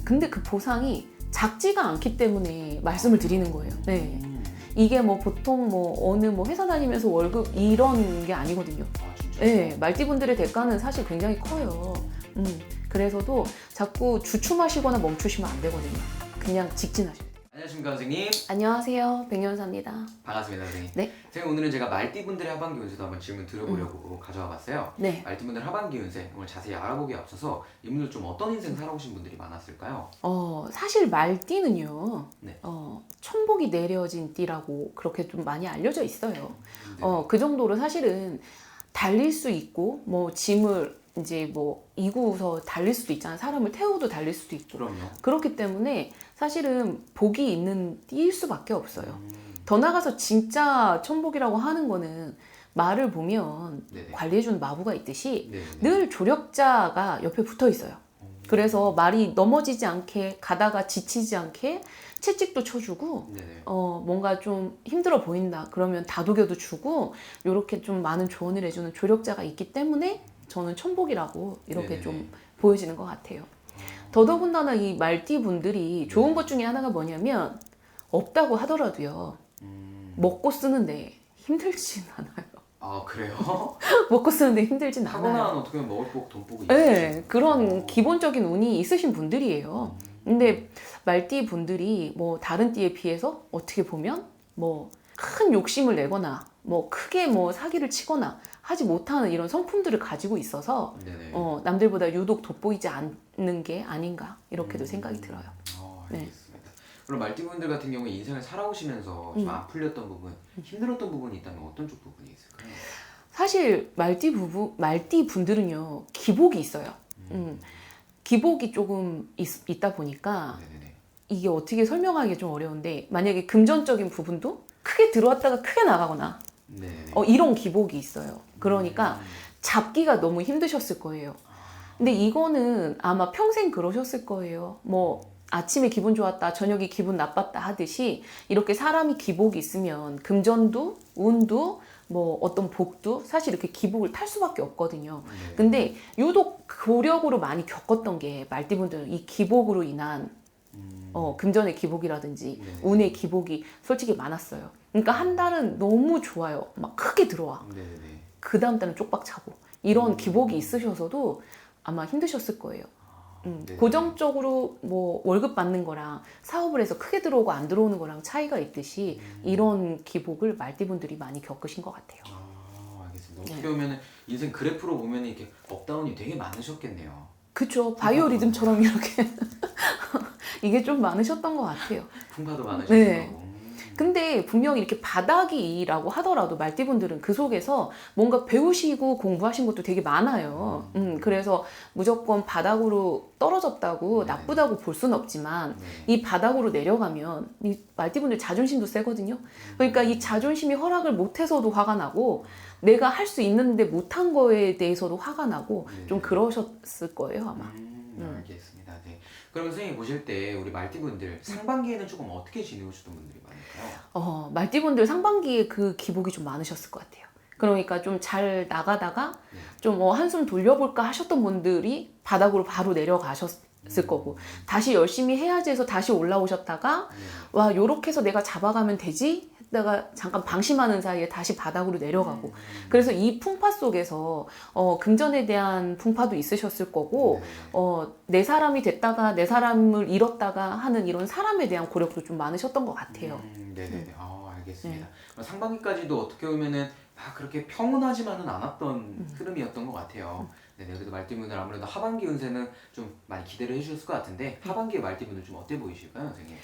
근데 그 보상이 작지가 않기 때문에 말씀을 드리는 거예요. 네. 이게 뭐 보통 뭐 어느 뭐 회사 다니면서 월급 이런 게 아니거든요. 아, 진짜? 네, 말띠분들의 대가는 사실 굉장히 커요. 그래서도 자꾸 주춤하시거나 멈추시면 안 되거든요. 그냥 직진하셔야 돼요. 안녕하십니까 선생님. 안녕하세요, 백연사입니다. 반갑습니다 선생님. 네. 선생님, 오늘은 제가 말띠분들의 하반기 운세도 한번 질문 드려보려고 가져와 봤어요. 네. 말띠분들 하반기 운세 오늘 자세히 알아보기에 앞서서 이분들 좀 어떤 인생 살아오신 분들이 많았을까요? 사실 말띠는요, 네. 천복이 내려진 띠라고 그렇게 좀 많이 알려져 있어요. 네. 그 정도로 사실은 달릴 수 있고, 뭐 짐을 이제 뭐 이구서 달릴 수도 있잖아요. 사람을 태우도 달릴 수도 있고. 그럼요. 그렇기 때문에 사실은 복이 있는 띠일 수밖에 없어요. 더 나가서 진짜 천복이라고 하는 거는 말을 보면 네네. 관리해주는 마부가 있듯이 네네. 늘 조력자가 옆에 붙어 있어요. 그래서 말이 넘어지지 않게 가다가 지치지 않게 채찍도 쳐주고 네네. 뭔가 좀 힘들어 보인다 그러면 다독여도 주고 이렇게 좀 많은 조언을 해주는 조력자가 있기 때문에 저는 천복이라고 이렇게 네네. 좀 보여지는 것 같아요. 더더군다나 이 말띠 분들이 좋은 것 중에 하나가 뭐냐면 없다고 하더라도요 먹고 쓰는데 힘들진 않아요. 아, 그래요? 먹고 쓰는데 힘들진 않아요. 타고난 어떻게 보면 먹을 복, 돈복이 네, 있으시고. 그런 기본적인 운이 있으신 분들이에요. 근데 말띠 분들이 뭐 다른 띠에 비해서 어떻게 보면 뭐 큰 욕심을 내거나 뭐 크게 뭐 사기를 치거나 하지 못하는 이런 성품들을 가지고 있어서 네네. 남들보다 유독 돋보이지 않는 게 아닌가 이렇게도 생각이 들어요. 알겠습니다. 그럼 말띠분들 같은 경우에 인생을 살아오시면서 좀 안 풀렸던 부분, 힘들었던 부분이 있다면 어떤 쪽 부분이 있을까요? 사실 말띠 분들은요 기복이 있어요. 기복이 조금 있다 보니까 네네네. 이게 어떻게 설명하기 좀 어려운데 만약에 금전적인 부분도 크게 들어왔다가 크게 나가거나 네네네. 이런 기복이 있어요. 그러니까 잡기가 너무 힘드셨을 거예요. 근데 이거는 아마 평생 그러셨을 거예요. 뭐 아침에 기분 좋았다, 저녁에 기분 나빴다 하듯이 이렇게 사람이 기복이 있으면 금전도, 운도, 뭐 어떤 복도 사실 이렇게 기복을 탈 수밖에 없거든요. 네. 근데 유독 고력으로 많이 겪었던 게 말띠분들은 이 기복으로 인한 금전의 기복이라든지 네. 운의 기복이 솔직히 많았어요. 그러니까 한 달은 너무 좋아요. 막 크게 들어와. 네네네. 그 다음 달은 쪽박 차고. 이런 기복이 있으셔서도 아마 힘드셨을 거예요. 네네. 고정적으로 뭐 월급 받는 거랑 사업을 해서 크게 들어오고 안 들어오는 거랑 차이가 있듯이 이런 기복을 말띠분들이 많이 겪으신 것 같아요. 알겠습니다. 어떻게 보면 인생 그래프로 보면 이렇게 업다운이 되게 많으셨겠네요. 그쵸. 바이오리듬처럼 이렇게 이게 좀 많으셨던 것 같아요. 풍파도 많으셨고. 네. 근데 분명히 이렇게 바닥이라고 하더라도 말띠분들은 그 속에서 뭔가 배우시고 공부하신 것도 되게 많아요. 그래서 무조건 바닥으로 떨어졌다고 네. 나쁘다고 볼 수는 없지만 네. 이 바닥으로 내려가면 이 말띠분들 자존심도 세거든요. 그러니까 이 자존심이 허락을 못해서도 화가 나고 내가 할 수 있는데 못한 거에 대해서도 화가 나고 네. 좀 그러셨을 거예요 아마. 알겠습니다. 네. 그럼 선생님 보실 때 우리 말띠분들 상반기에는 조금 어떻게 지내오셨던 분들이 많을까요? 말띠분들 상반기에 그 기복이 좀 많으셨을 것 같아요. 그러니까 좀 잘 나가다가 네. 좀 한숨 돌려볼까 하셨던 분들이 바닥으로 바로 내려가셨을 거고 다시 열심히 해야지 해서 다시 올라오셨다가 와 요렇게 해서 내가 잡아가면 되지 했다가 잠깐 방심하는 사이에 다시 바닥으로 내려가고 그래서 이 풍파 속에서 금전에 대한 풍파도 있으셨을 거고 내 사람이 됐다가 내 사람을 잃었다가 하는 이런 사람에 대한 고력도 좀 많으셨던 것 같아요. 네네네. 알겠습니다. 그럼 상반기까지도 어떻게 보면은 그렇게 평온하지만은 않았던 흐름이었던 것 같아요. 네네. 그래도 말띠분들 아무래도 하반기 운세는 좀 많이 기대를 해주셨을 것 같은데 하반기에 말띠분들 좀 어때 보이실까요, 선생님?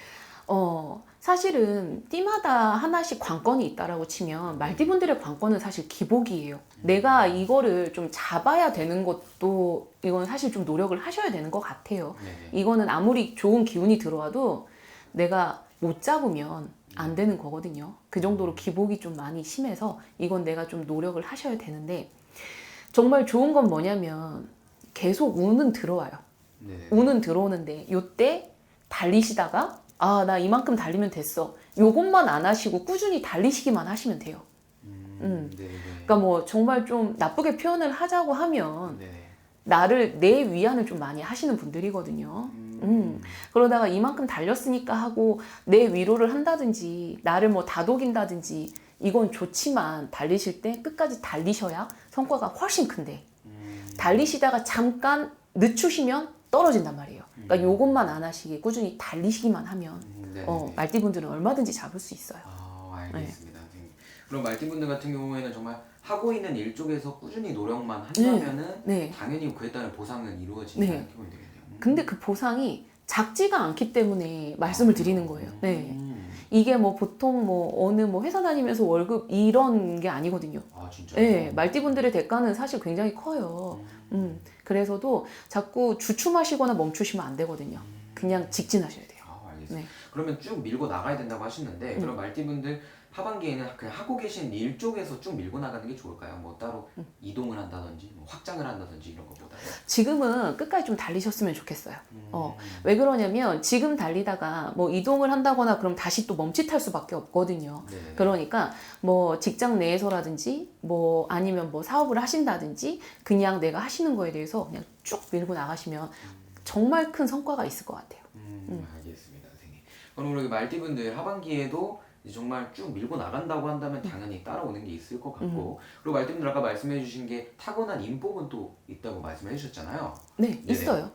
사실은 띠마다 하나씩 관건이 있다라고 치면 말띠분들의 관건은 사실 기복이에요. 내가 이거를 좀 잡아야 되는 것도 이건 사실 좀 노력을 하셔야 되는 것 같아요. 네네. 이거는 아무리 좋은 기운이 들어와도 내가 못 잡으면 안 되는 거거든요. 그 정도로 기복이 좀 많이 심해서 이건 내가 좀 노력을 하셔야 되는데 정말 좋은 건 뭐냐면 계속 운은 들어와요. 네네. 운은 들어오는데 요때 달리시다가 나 이만큼 달리면 됐어. 요것만 안 하시고 꾸준히 달리시기만 하시면 돼요. 네네. 그러니까 뭐 정말 좀 나쁘게 표현을 하자고 하면 네네. 나를 내 위안을 좀 많이 하시는 분들이거든요. 그러다가 이만큼 달렸으니까 하고 내 위로를 한다든지 나를 뭐 다독인다든지 이건 좋지만 달리실 때 끝까지 달리셔야 성과가 훨씬 큰데 달리시다가 잠깐 늦추시면 떨어진단 말이에요. 그러니까 요것만 안 하시기 꾸준히 달리시기만 하면 말띠분들은 얼마든지 잡을 수 있어요. 알겠습니다. 선생님. 그럼 말띠분들 같은 경우에는 정말 하고 있는 일 쪽에서 꾸준히 노력만 한다면은 당연히 그에 따른 보상은 이루어진다 이렇게 보면 되겠네요. 근데 그 보상이 작지가 않기 때문에 말씀을 드리는 거예요. 이게 뭐 보통 뭐 어느 뭐 회사 다니면서 월급 이런 게 아니거든요. 진짜요? 말띠분들의 대가는 사실 굉장히 커요. 그래서도 자꾸 주춤하시거나 멈추시면 안 되거든요. 그냥 직진하셔야 돼요. 알겠습니다. 그러면 쭉 밀고 나가야 된다고 하시는데 그럼 말띠분들 하반기에는 그냥 하고 계신 일 쪽에서 쭉 밀고 나가는 게 좋을까요? 뭐 따로 이동을 한다든지 뭐 확장을 한다든지 이런 것보다 지금은 끝까지 좀 달리셨으면 좋겠어요. 왜 그러냐면 지금 달리다가 뭐 이동을 한다거나 그럼 다시 또 멈칫할 수밖에 없거든요. 그러니까 뭐 직장 내에서라든지 뭐 아니면 뭐 사업을 하신다든지 그냥 내가 하시는 거에 대해서 그냥 쭉 밀고 나가시면 정말 큰 성과가 있을 것 같아요. 알겠습니다, 선생님. 그럼 우리 말띠분들 하반기에도 정말 쭉 밀고 나간다고 한다면 당연히 따라오는 게 있을 것 같고 그리고 말띠분들 아까 말씀해 주신 게 타고난 인복은 또 있다고 말씀해 주셨잖아요. 네, 있어요.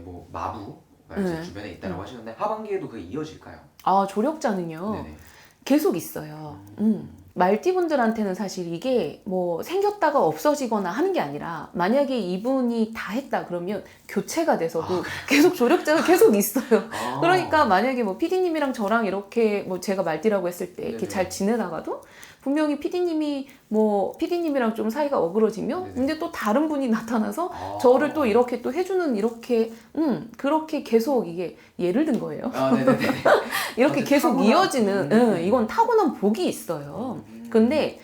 뭐 마부가 이제 주변에 있다고 하시는데 하반기에도 그게 이어질까요? 조력자는요. 계속 있어요. 말띠분들한테는 사실 이게 뭐 생겼다가 없어지거나 하는 게 아니라 만약에 이분이 다 했다 그러면 교체가 돼서도 계속 조력자가 계속 있어요. 그러니까 만약에 뭐 PD님이랑 저랑 이렇게 뭐 제가 말띠라고 했을 때 이렇게 잘 지내다가도 분명히 PD님이랑 좀 사이가 어그러지면 근데 또 다른 분이 나타나서 저를 또 이렇게 또 해주는 이렇게 그렇게 계속 이게 예를 든 거예요. 이렇게 계속 이어지는 이건 타고난 복이 있어요. 근데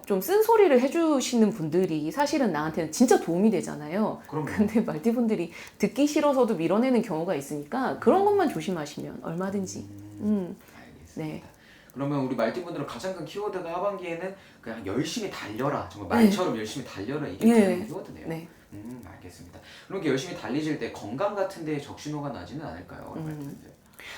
좀 쓴소리를 해주시는 분들이 사실은 나한테는 진짜 도움이 되잖아요. 근데 말띠분들이 듣기 싫어서도 밀어내는 경우가 있으니까 그런 것만 조심하시면 얼마든지. 알겠습니다. 그러면 우리 말띠분들은 가장 큰 키워드가 하반기에는 그냥 열심히 달려라. 정말 말처럼 열심히 달려라. 이게 가장 키워드네요. 알겠습니다. 그럼 이렇게 열심히 달리실 때 건강 같은 데에 적신호가 나지는 않을까요?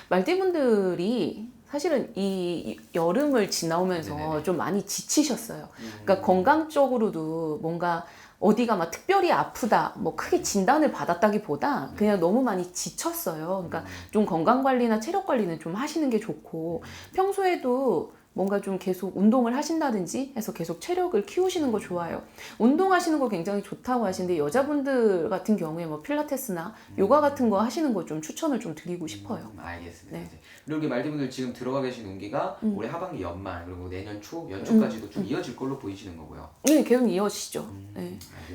말띠분들이 사실은 이 여름을 지나오면서 좀 많이 지치셨어요. 그러니까 건강적으로도 뭔가 어디가 막 특별히 아프다, 뭐 크게 진단을 받았다기보다 그냥 너무 많이 지쳤어요. 그러니까 좀 건강관리나 체력관리는 좀 하시는 게 좋고 평소에도 뭔가 좀 계속 운동을 하신다든지 해서 계속 체력을 키우시는 거 좋아요. 운동하시는 거 굉장히 좋다고 하시는데 여자분들 같은 경우에 뭐 필라테스나 요가 같은 거 하시는 거 좀 추천을 좀 드리고 싶어요. 알겠습니다. 그리고 말띠분들 지금 들어가 계신 운기가 올해 하반기 연말 그리고 내년 초 연초까지도 좀 이어질 걸로 보이시는 거고요. 네, 계속 이어지죠.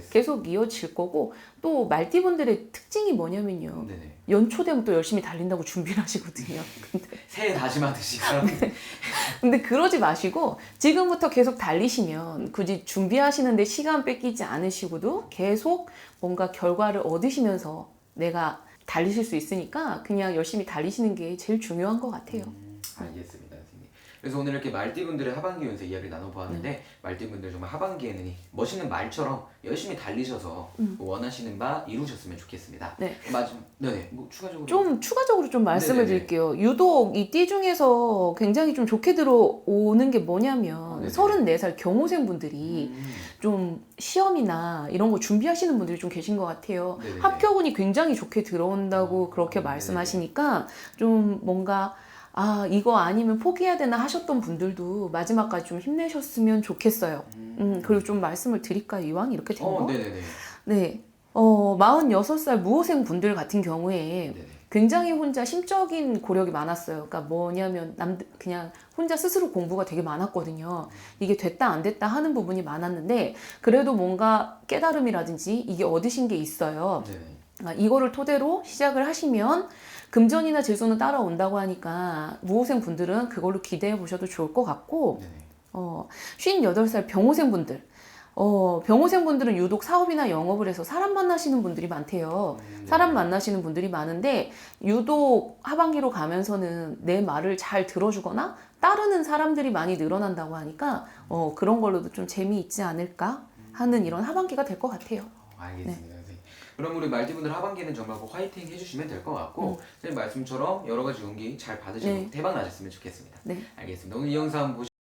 계속 이어질 거고 또 말띠분들의 특징이 뭐냐면요. 연초 되면 또 열심히 달린다고 준비를 하시거든요. 새해 다짐하듯이. 근데 그러지 마시고 지금부터 계속 달리시면 굳이 준비하시는데 시간 뺏기지 않으시고도 계속 뭔가 결과를 얻으시면서 내가 달리실 수 있으니까 그냥 열심히 달리시는 게 제일 중요한 것 같아요. 알겠습니다, 선생님. 그래서 오늘 이렇게 말띠분들의 하반기 운세 이야기를 나눠보았는데 말띠분들 정말 하반기에는 멋있는 말처럼 열심히 달리셔서 원하시는 바 이루셨으면 좋겠습니다. 뭐 추가적으로 좀 말씀을 드릴게요. 유독 이 띠 중에서 굉장히 좀 좋게 들어오는 게 뭐냐면 34살 경호생 분들이 좀 시험이나 이런 거 준비하시는 분들이 좀 계신 것 같아요. 합격운이 굉장히 좋게 들어온다고 그렇게 말씀하시니까 좀 뭔가 이거 아니면 포기해야 되나 하셨던 분들도 마지막까지 좀 힘내셨으면 좋겠어요. 그리고 좀 말씀을 드릴까요? 이왕 이렇게 된 거? 네. 46살 무호생 분들 같은 경우에 굉장히 혼자 심적인 고력이 많았어요. 그러니까 뭐냐면 그냥 혼자 스스로 공부가 되게 많았거든요. 이게 됐다 안 됐다 하는 부분이 많았는데 그래도 뭔가 깨달음이라든지 이게 얻으신 게 있어요. 이거를 토대로 시작을 하시면 금전이나 질소는 따라온다고 하니까 무호생 분들은 그걸로 기대해 보셔도 좋을 것 같고 58살 병호생 분들 병호생 분들은 유독 사업이나 영업을 해서 사람 만나시는 분들이 많대요. 사람 만나시는 분들이 많은데 유독 하반기로 가면서는 내 말을 잘 들어주거나 따르는 사람들이 많이 늘어난다고 하니까 그런 걸로도 좀 재미있지 않을까 하는 이런 하반기가 될 것 같아요. 알겠습니다. 그럼 우리 말띠분들 하반기는 정말 그 화이팅 해주시면 될 것 같고 선생님 말씀처럼 여러 가지 운기 잘 받으시고 네. 대박 나셨으면 좋겠습니다. 네. 알겠습니다. 오늘 이 영상 보시